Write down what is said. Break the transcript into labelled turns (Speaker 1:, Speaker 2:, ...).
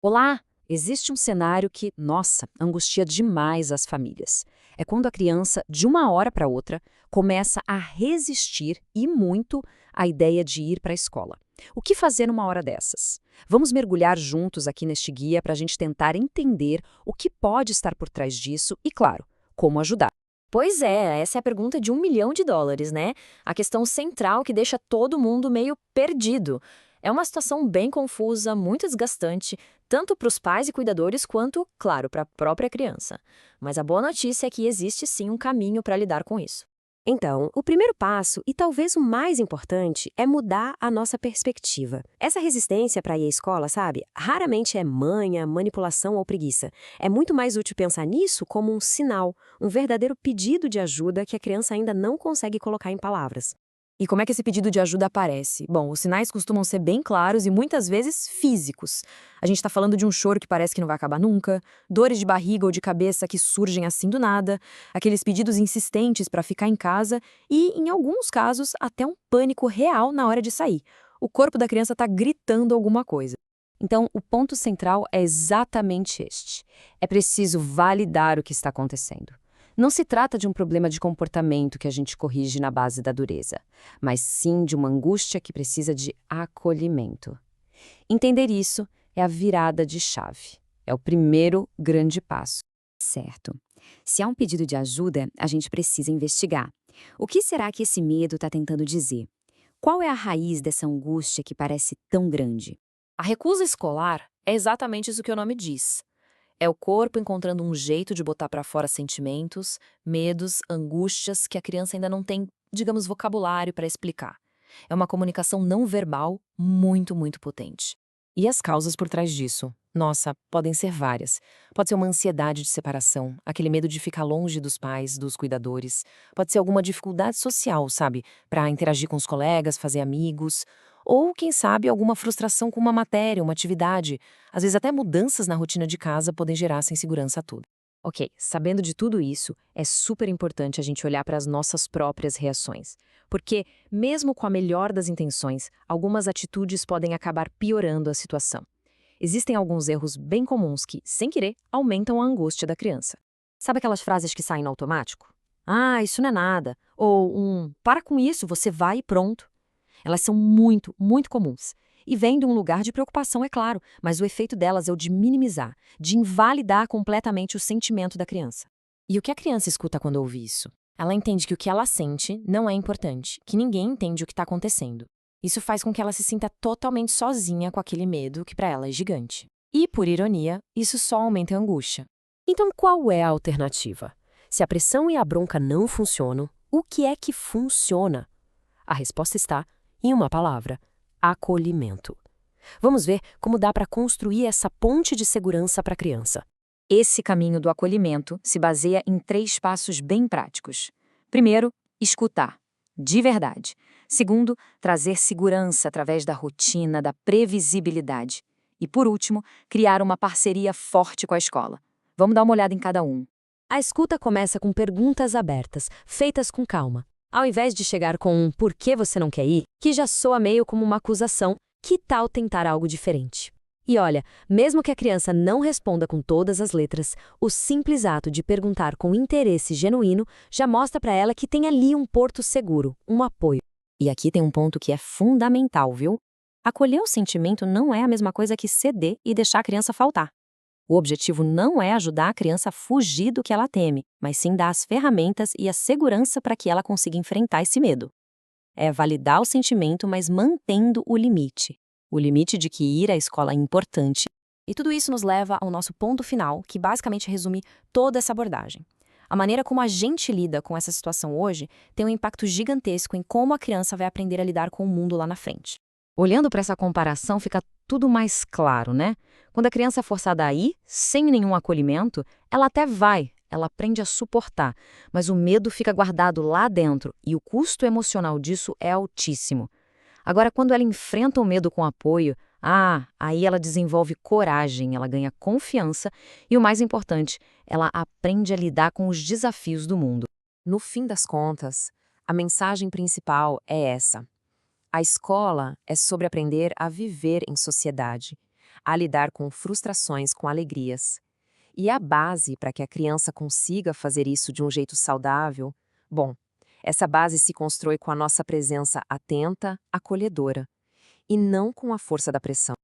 Speaker 1: Olá! Existe um cenário que, nossa, angustia demais as famílias. É quando a criança, de uma hora para outra, começa a resistir e muito à ideia de ir para a escola. O que fazer numa hora dessas? Vamos mergulhar juntos aqui neste guia para a gente tentar entender o que pode estar por trás disso e, claro, como ajudar.
Speaker 2: Pois é, essa é a pergunta de US$ 1 milhão, né? A questão central que deixa todo mundo meio perdido. É uma situação bem confusa, muito desgastante, tanto para os pais e cuidadores quanto, claro, para a própria criança. Mas a boa notícia é que existe sim um caminho para lidar com isso.
Speaker 3: Então, o primeiro passo, e talvez o mais importante, é mudar a nossa perspectiva. Essa resistência para ir à escola, sabe, raramente é manha, manipulação ou preguiça. É muito mais útil pensar nisso como um sinal, um verdadeiro pedido de ajuda que a criança ainda não consegue colocar em palavras.
Speaker 2: E como é que esse pedido de ajuda aparece? Bom, os sinais costumam ser bem claros e muitas vezes físicos. A gente está falando de um choro que parece que não vai acabar nunca, dores de barriga ou de cabeça que surgem assim do nada, aqueles pedidos insistentes para ficar em casa e, em alguns casos, até um pânico real na hora de sair. O corpo da criança está gritando alguma coisa.
Speaker 1: Então, o ponto central é exatamente este. É preciso validar o que está acontecendo. Não se trata de um problema de comportamento que a gente corrige na base da dureza, mas sim de uma angústia que precisa de acolhimento. Entender isso é a virada de chave. É o primeiro grande passo.
Speaker 3: Certo. Se há um pedido de ajuda, a gente precisa investigar. O que será que esse medo está tentando dizer? Qual é a raiz dessa angústia que parece tão grande?
Speaker 2: A recusa escolar é exatamente isso que o nome diz. É o corpo encontrando um jeito de botar para fora sentimentos, medos, angústias que a criança ainda não tem, digamos, vocabulário para explicar. É uma comunicação não verbal muito, muito potente. E as causas por trás disso? Nossa, podem ser várias. Pode ser uma ansiedade de separação, aquele medo de ficar longe dos pais, dos cuidadores. Pode ser alguma dificuldade social, sabe? Para interagir com os colegas, fazer amigos. Ou, quem sabe, alguma frustração com uma matéria, uma atividade. Às vezes até mudanças na rotina de casa podem gerar essa insegurança toda.
Speaker 1: Ok, sabendo de tudo isso, é super importante a gente olhar para as nossas próprias reações. Porque, mesmo com a melhor das intenções, algumas atitudes podem acabar piorando a situação. Existem alguns erros bem comuns que, sem querer, aumentam a angústia da criança. Sabe aquelas frases que saem no automático? Ah, isso não é nada. Ou para com isso, você vai e pronto. Elas são muito, muito comuns. E vêm de um lugar de preocupação, é claro, mas o efeito delas é o de minimizar, de invalidar completamente o sentimento da criança.
Speaker 2: E o que a criança escuta quando ouve isso? Ela entende que o que ela sente não é importante, que ninguém entende o que está acontecendo. Isso faz com que ela se sinta totalmente sozinha com aquele medo que para ela é gigante. E, por ironia, isso só aumenta a angústia.
Speaker 3: Então, qual é a alternativa? Se a pressão e a bronca não funcionam, o que é que funciona? A resposta está em uma palavra: acolhimento. Vamos ver como dá para construir essa ponte de segurança para a criança.
Speaker 1: Esse caminho do acolhimento se baseia em 3 passos bem práticos. Primeiro, escutar, de verdade. Segundo, trazer segurança através da rotina, da previsibilidade. E, por último, criar uma parceria forte com a escola. Vamos dar uma olhada em cada um.
Speaker 3: A escuta começa com perguntas abertas, feitas com calma. Ao invés de chegar com um por que você não quer ir, que já soa meio como uma acusação, que tal tentar algo diferente? E olha, mesmo que a criança não responda com todas as letras, o simples ato de perguntar com interesse genuíno já mostra para ela que tem ali um porto seguro, um apoio.
Speaker 2: E aqui tem um ponto que é fundamental, viu? Acolher o sentimento não é a mesma coisa que ceder e deixar a criança faltar. O objetivo não é ajudar a criança a fugir do que ela teme, mas sim dar as ferramentas e a segurança para que ela consiga enfrentar esse medo. É validar o sentimento, mas mantendo o limite. O limite de que ir à escola é importante. E tudo isso nos leva ao nosso ponto final, que basicamente resume toda essa abordagem. A maneira como a gente lida com essa situação hoje tem um impacto gigantesco em como a criança vai aprender a lidar com o mundo lá na frente.
Speaker 1: Olhando para essa comparação, fica tudo mais claro, né? Quando a criança é forçada a ir, sem nenhum acolhimento, ela até vai, ela aprende a suportar, mas o medo fica guardado lá dentro e o custo emocional disso é altíssimo. Agora, quando ela enfrenta o medo com apoio, aí ela desenvolve coragem, ela ganha confiança e, o mais importante, ela aprende a lidar com os desafios do mundo.
Speaker 2: No fim das contas, a mensagem principal é essa. A escola é sobre aprender a viver em sociedade,
Speaker 1: a lidar com frustrações com alegrias. E a base para que a criança consiga fazer isso de um jeito saudável, bom, essa base se constrói com a nossa presença atenta, acolhedora, e não com a força da pressão.